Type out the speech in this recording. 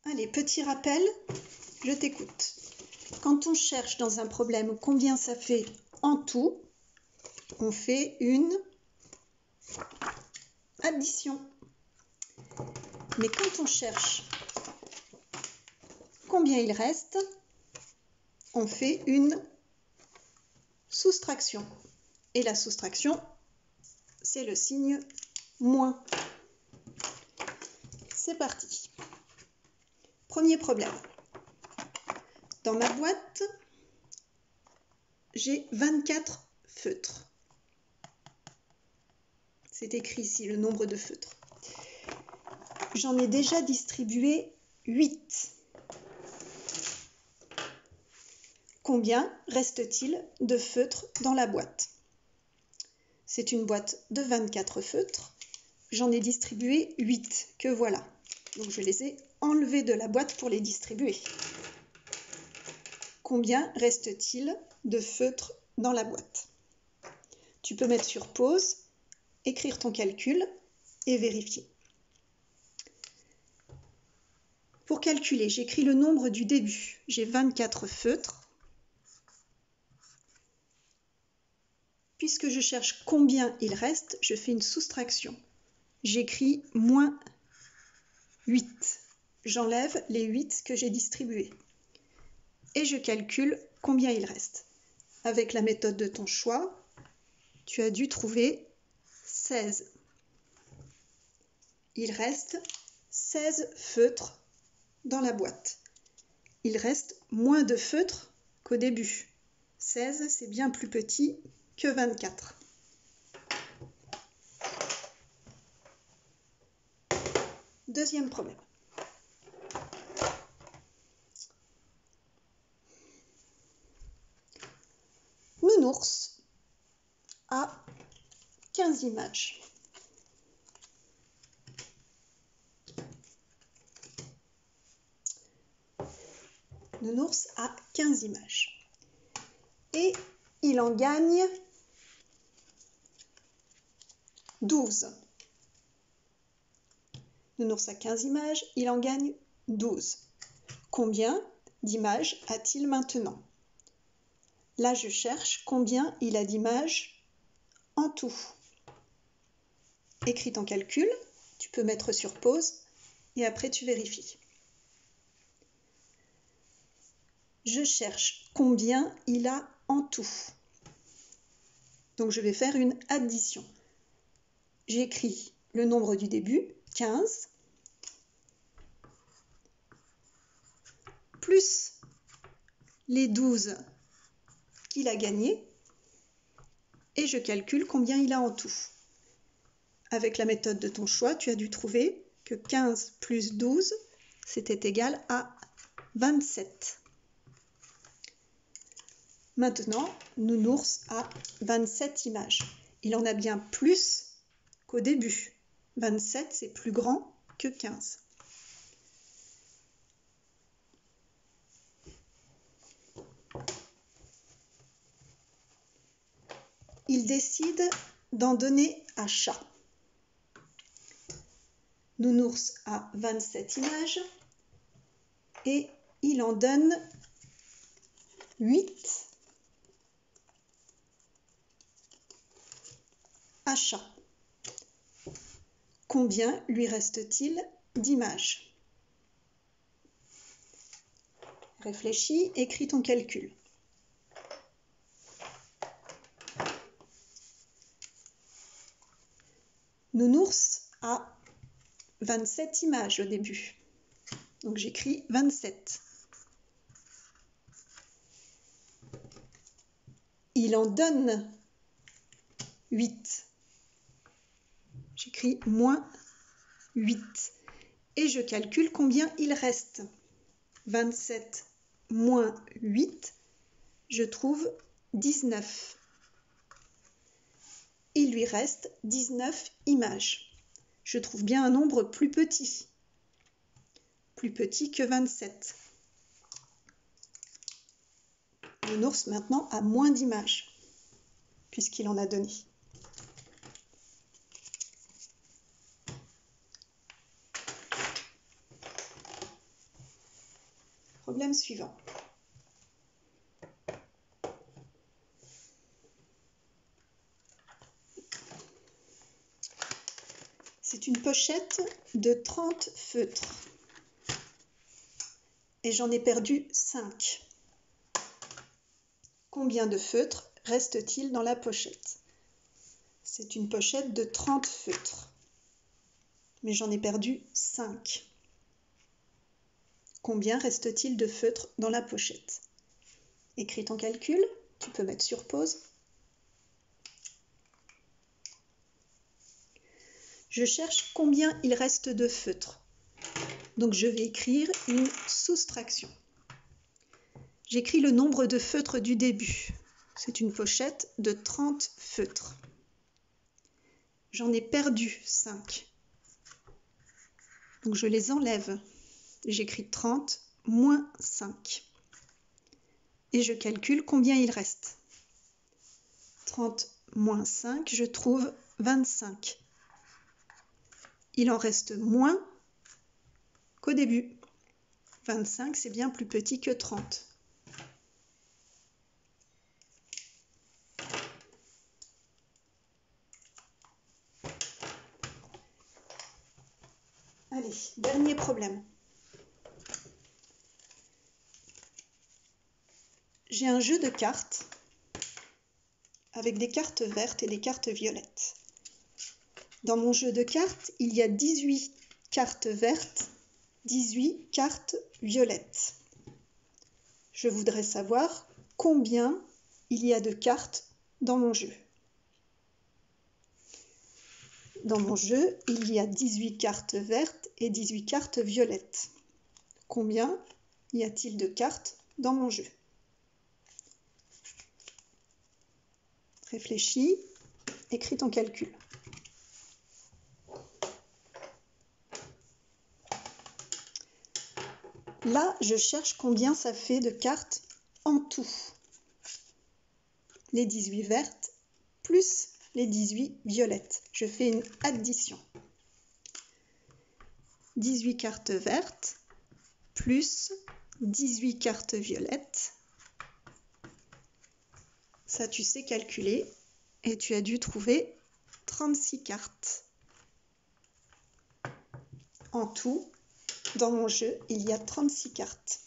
Allez, petit rappel, je t'écoute. Quand on cherche dans un problème combien ça fait en tout, on fait une addition. Mais quand on cherche combien il reste, on fait une soustraction. Et la soustraction, c'est le signe moins. C'est parti. Premier problème. Dans ma boîte, j'ai 24 feutres. C'est écrit ici le nombre de feutres. J'en ai déjà distribué 8. Combien reste-t-il de feutres dans la boîte? C'est une boîte de 24 feutres. J'en ai distribué 8, que voilà. Donc je les ai enlevés de la boîte pour les distribuer. Combien reste-t-il de feutres dans la boîte? Tu peux mettre sur pause, écrire ton calcul et vérifier. Pour calculer, j'écris le nombre du début. J'ai 24 feutres. Puisque je cherche combien il reste, je fais une soustraction. J'écris moins 8. J'enlève les 8 que j'ai distribués. Et je calcule combien il reste. Avec la méthode de ton choix, tu as dû trouver 16. Il reste 16 feutres dans la boîte. Il reste moins de feutres qu'au début. 16, c'est bien plus petit que 24. Deuxième problème. Nounours a 15 images. Nounours a 15 images. Et il en gagne 12. Nounours a 15 images, il en gagne 12. Combien d'images a-t-il maintenant? Là, je cherche combien il a d'images en tout. Écris ton calcul, tu peux mettre sur pause et après tu vérifies. Je cherche combien il a en tout. Donc je vais faire une addition. J'écris le nombre du début, 15, plus les 12 qu'il a gagnés, et je calcule combien il a en tout. Avec la méthode de ton choix, tu as dû trouver que 15 plus 12, c'était égal à 27. Maintenant, Nounours a 27 images. Il en a bien plus qu'au début. 27, c'est plus grand que 15. Il décide d'en donner à chat. Nounours a 27 images et il en donne 8 à chat. Combien lui reste-t-il d'images? Réfléchis, écris ton calcul. Nounours a 27 images au début. Donc j'écris 27. Il en donne 8. J'écris moins 8. Et je calcule combien il reste. 27 moins 8, je trouve 19. Il lui reste 19 images. Je trouve bien un nombre plus petit que 27. Nounours maintenant a moins d'images, puisqu'il en a donné. Problème suivant. C'est une pochette de 30 feutres. Et j'en ai perdu 5. Combien de feutres reste-t-il dans la pochette? C'est une pochette de 30 feutres. Mais j'en ai perdu 5. Combien reste-t-il de feutres dans la pochette? Écris ton calcul, tu peux mettre sur pause. Je cherche combien il reste de feutres. Donc je vais écrire une soustraction. J'écris le nombre de feutres du début. C'est une pochette de 30 feutres. J'en ai perdu 5. Donc je les enlève. J'écris 30 moins 5. Et je calcule combien il reste. 30 moins 5, je trouve 25. Il en reste moins qu'au début. 25, c'est bien plus petit que 30. Allez, dernier problème. J'ai un jeu de cartes avec des cartes vertes et des cartes violettes. Dans mon jeu de cartes, il y a 18 cartes vertes, 18 cartes violettes. Je voudrais savoir combien il y a de cartes dans mon jeu. Dans mon jeu, il y a 18 cartes vertes et 18 cartes violettes. Combien y a-t-il de cartes dans mon jeu? Réfléchis, écris ton calcul. Là, je cherche combien ça fait de cartes en tout. Les 18 vertes plus les 18 violettes. Je fais une addition. 18 cartes vertes plus 18 cartes violettes. Ça, tu sais calculer et tu as dû trouver 36 cartes. En tout, dans mon jeu, il y a 36 cartes.